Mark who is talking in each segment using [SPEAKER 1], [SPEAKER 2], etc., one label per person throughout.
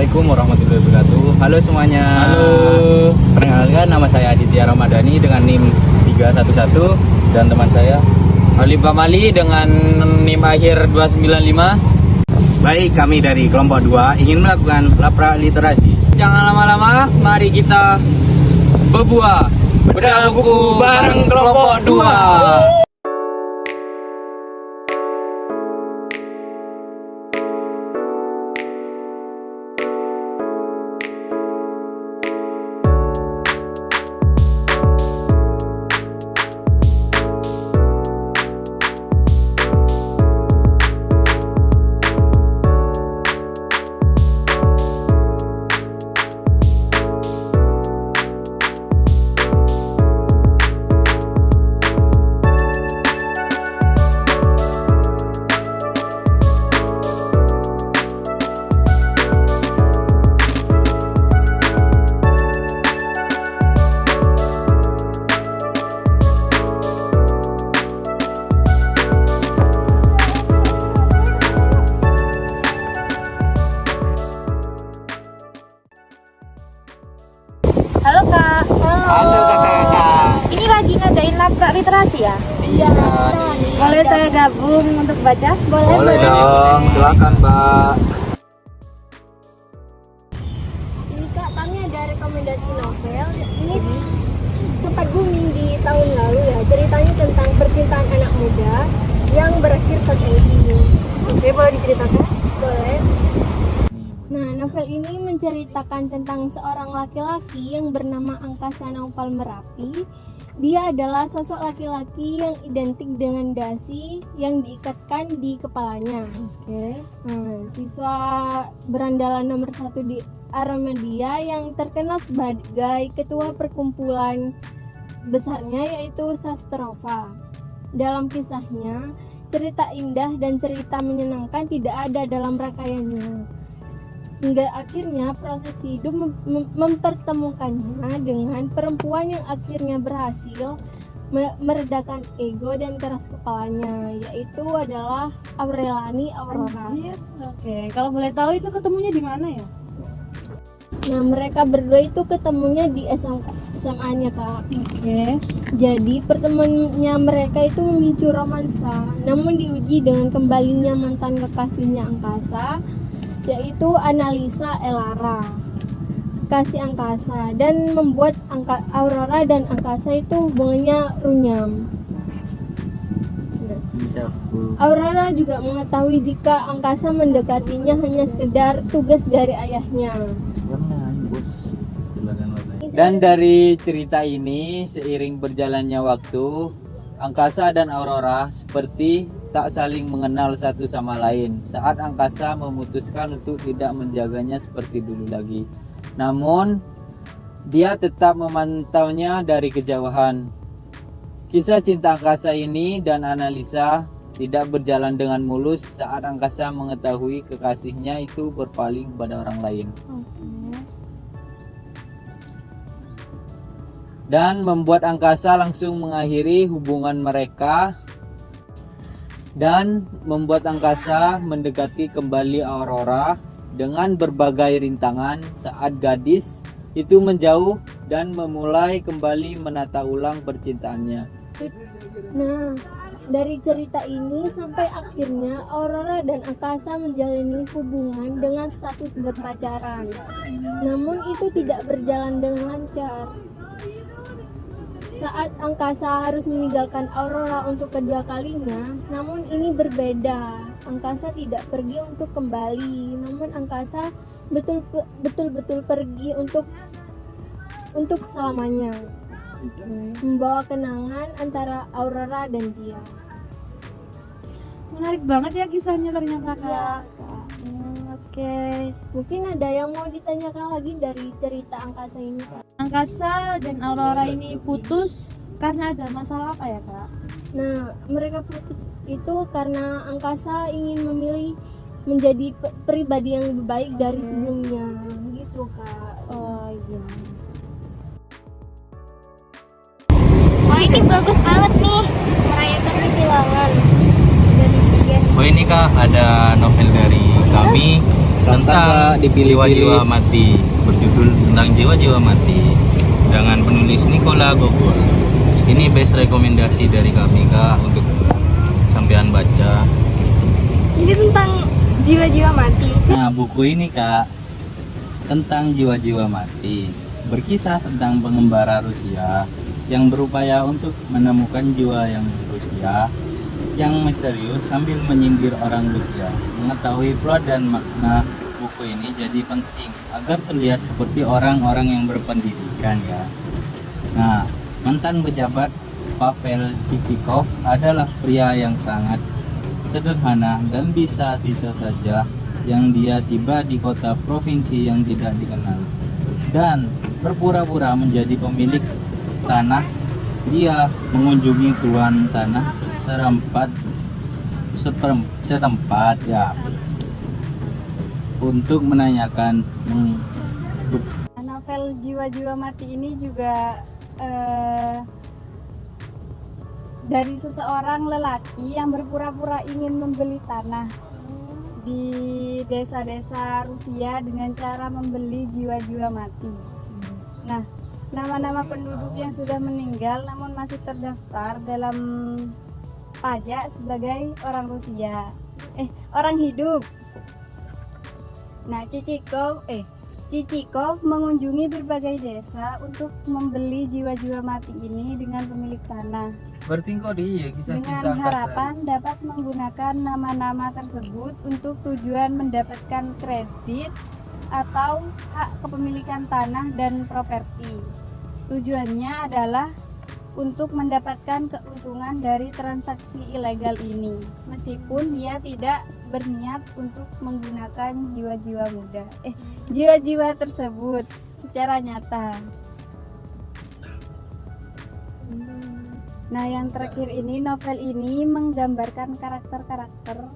[SPEAKER 1] Assalamualaikum warahmatullahi wabarakatuh. Halo semuanya.
[SPEAKER 2] Halo.
[SPEAKER 1] Perkenalkan, nama saya Aditya Ramadhani dengan NIM 311 dan teman saya
[SPEAKER 2] Halim Pamali dengan NIM akhir 295.
[SPEAKER 1] Baik, kami dari kelompok 2 ingin melakukan lapra literasi.
[SPEAKER 2] Jangan lama-lama, mari kita bebuah bedah buku bareng kelompok 2.
[SPEAKER 3] Halo Kak.
[SPEAKER 2] Halo kakak-kakak.
[SPEAKER 3] Ini lagi ngadain lapra literasi ya?
[SPEAKER 2] Iya.
[SPEAKER 3] Boleh saya gabung untuk baca?
[SPEAKER 2] Boleh dong, silakan Mbak.
[SPEAKER 4] Ini Kak, kami ada rekomendasi novel. Ini sempat booming di tahun lalu ya. Ceritanya tentang percintaan anak muda yang berakhir tragedi.
[SPEAKER 3] Oke, boleh diceritakan?
[SPEAKER 4] Boleh. Nah, novel ini menceritakan tentang seorang laki-laki yang bernama Angkasa Naufal Merapi. Dia adalah sosok laki-laki yang identik dengan dasi yang diikatkan di kepalanya. Nah, siswa berandalan nomor 1 di Aramedia yang terkenal sebagai ketua perkumpulan besarnya yaitu Sastrova. Dalam kisahnya, cerita indah dan cerita menyenangkan tidak ada dalam rangkaiannya. Hingga akhirnya proses hidup mempertemukannya dengan perempuan yang akhirnya berhasil meredakan ego dan keras kepalanya, yaitu adalah Aurelani Aurora.
[SPEAKER 3] Oke, kalau boleh tahu itu ketemunya di mana ya?
[SPEAKER 4] Nah, mereka berdua itu ketemunya di SMA-nya Kak.
[SPEAKER 3] Oke.
[SPEAKER 4] Jadi pertemuannya mereka itu memicu romansa, namun diuji dengan kembalinya mantan kekasihnya Angkasa, yaitu Analisa Elara, kasih Angkasa, dan membuat Aurora dan Angkasa itu hubungannya runyam. Aurora juga mengetahui jika Angkasa mendekatinya hanya sekedar tugas dari ayahnya.
[SPEAKER 2] Dan dari cerita ini, seiring berjalannya waktu, Angkasa dan Aurora seperti tak saling mengenal satu sama lain saat Angkasa memutuskan untuk tidak menjaganya seperti dulu lagi. Namun, dia tetap memantaunya dari kejauhan. Kisah cinta Angkasa ini dan Analisa tidak berjalan dengan mulus saat Angkasa mengetahui kekasihnya itu berpaling pada orang lain. Dan membuat Angkasa langsung mengakhiri hubungan mereka dan membuat Angkasa mendekati kembali Aurora dengan berbagai rintangan saat gadis itu menjauh dan memulai kembali menata ulang percintaannya.
[SPEAKER 4] Nah, dari cerita ini sampai akhirnya Aurora dan Angkasa menjalani hubungan dengan status berpacaran. Namun itu tidak berjalan dengan lancar. Saat Angkasa harus meninggalkan Aurora untuk kedua kalinya, namun ini berbeda. Angkasa tidak pergi untuk kembali, namun Angkasa betul-betul pergi untuk selamanya. Membawa kenangan antara Aurora dan dia.
[SPEAKER 3] Menarik banget ya kisahnya ternyata Kak.
[SPEAKER 4] Ya,
[SPEAKER 3] Oke.
[SPEAKER 4] mungkin ada yang mau ditanyakan lagi dari cerita Angkasa ini, Kak?
[SPEAKER 3] Angkasa dan Aurora ini putus karena ada masalah apa ya Kak?
[SPEAKER 4] Nah, mereka putus itu karena Angkasa ingin memilih menjadi pribadi yang lebih baik dari sebelumnya, gitu Kak.
[SPEAKER 3] Oh iya.
[SPEAKER 4] Wah, ini bagus banget nih, merayakan kehilangan dari Sigen.
[SPEAKER 1] Oh ini Kak, ada novel dari kami tentang jiwa-jiwa mati, berjudul tentang jiwa-jiwa mati dengan penulis Nicola Gogol. Ini best rekomendasi dari kami Kak untuk sampean baca.
[SPEAKER 4] Ini tentang jiwa-jiwa mati.
[SPEAKER 1] Nah, buku ini Kak tentang jiwa-jiwa mati, berkisah tentang pengembara Rusia yang berupaya untuk menemukan jiwa yang Rusia yang misterius sambil menyindir orang Rusia. Mengetahui plot dan makna buku ini jadi penting agar terlihat seperti orang-orang yang berpendidikan ya. Nah, mantan pejabat Pavel Chichikov adalah pria yang sangat sederhana dan bisa-bisa saja yang dia tiba di kota provinsi yang tidak dikenal dan berpura-pura menjadi pemilik tanah. Dia mengunjungi tuan tanah setempat ya untuk menanyakan
[SPEAKER 3] Novel Jiwa-Jiwa Mati ini juga dari seseorang lelaki yang berpura-pura ingin membeli tanah di desa-desa Rusia dengan cara membeli jiwa-jiwa mati. Nah, nama-nama penduduk yang sudah meninggal namun masih terdaftar dalam pajak sebagai orang Rusia, orang hidup. Nah, Chichikov mengunjungi berbagai desa untuk membeli jiwa-jiwa mati ini dengan pemilik tanah.
[SPEAKER 2] Berarti kok dia kisah cinta
[SPEAKER 3] Dengan
[SPEAKER 2] angkasa.
[SPEAKER 3] harapan dapat menggunakan nama-nama tersebut untuk tujuan mendapatkan kredit atau hak kepemilikan tanah dan properti. Tujuannya adalah untuk mendapatkan keuntungan dari transaksi ilegal ini, meskipun dia tidak berniat untuk menggunakan jiwa-jiwa tersebut secara nyata. Nah, yang terakhir ini, novel ini menggambarkan karakter-karakter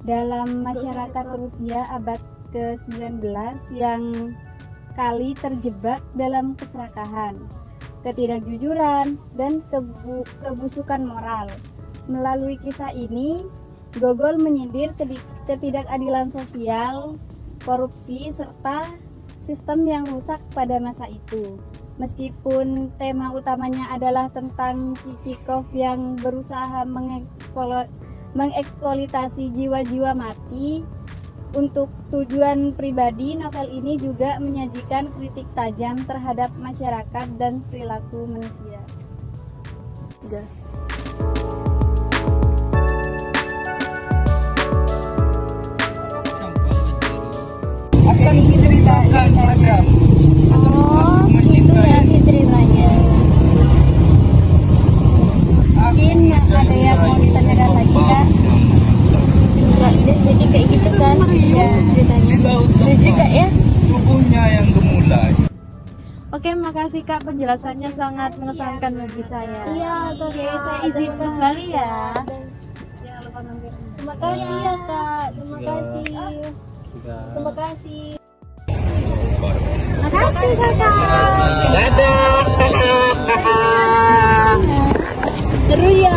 [SPEAKER 3] dalam masyarakat Rusia abad ke-19 yang kali terjebak dalam keserakahan, ketidakjujuran, dan kebusukan moral. Melalui kisah ini, Gogol menyindir ketidakadilan sosial, korupsi, serta sistem yang rusak pada masa itu. Meskipun tema utamanya adalah tentang Chichikov yang berusaha mengeksploitasi jiwa-jiwa mati untuk tujuan pribadi, novel ini juga menyajikan kritik tajam terhadap masyarakat dan perilaku manusia. Udah.
[SPEAKER 1] akan diceritakan padamu.
[SPEAKER 4] Oh, itu ya si ceritanya. Mungkin ada yang mau ditanyakan lagi kan? Enggak, jadi kayak gitu kan? Ya, ceritanya. Seru juga ya?
[SPEAKER 1] Tubuhnya yang gemulai.
[SPEAKER 3] Oke, makasih Kak, penjelasannya sangat mengesankan bagi saya.
[SPEAKER 4] Iya,
[SPEAKER 3] Oke,
[SPEAKER 4] Kak.
[SPEAKER 3] saya izin kembali ya.
[SPEAKER 4] Terima kasih ya, Kak. Terima kasih. Terima kasih.
[SPEAKER 3] Makasih Kakak.
[SPEAKER 1] Dadah.
[SPEAKER 4] Seru ya.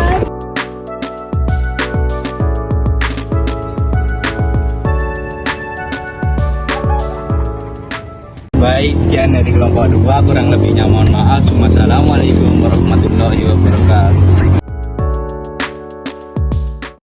[SPEAKER 1] Baik, sekian dari kelompok 2, kurang lebihnya mohon maaf. Wassalamualaikum warahmatullahi wabarakatuh.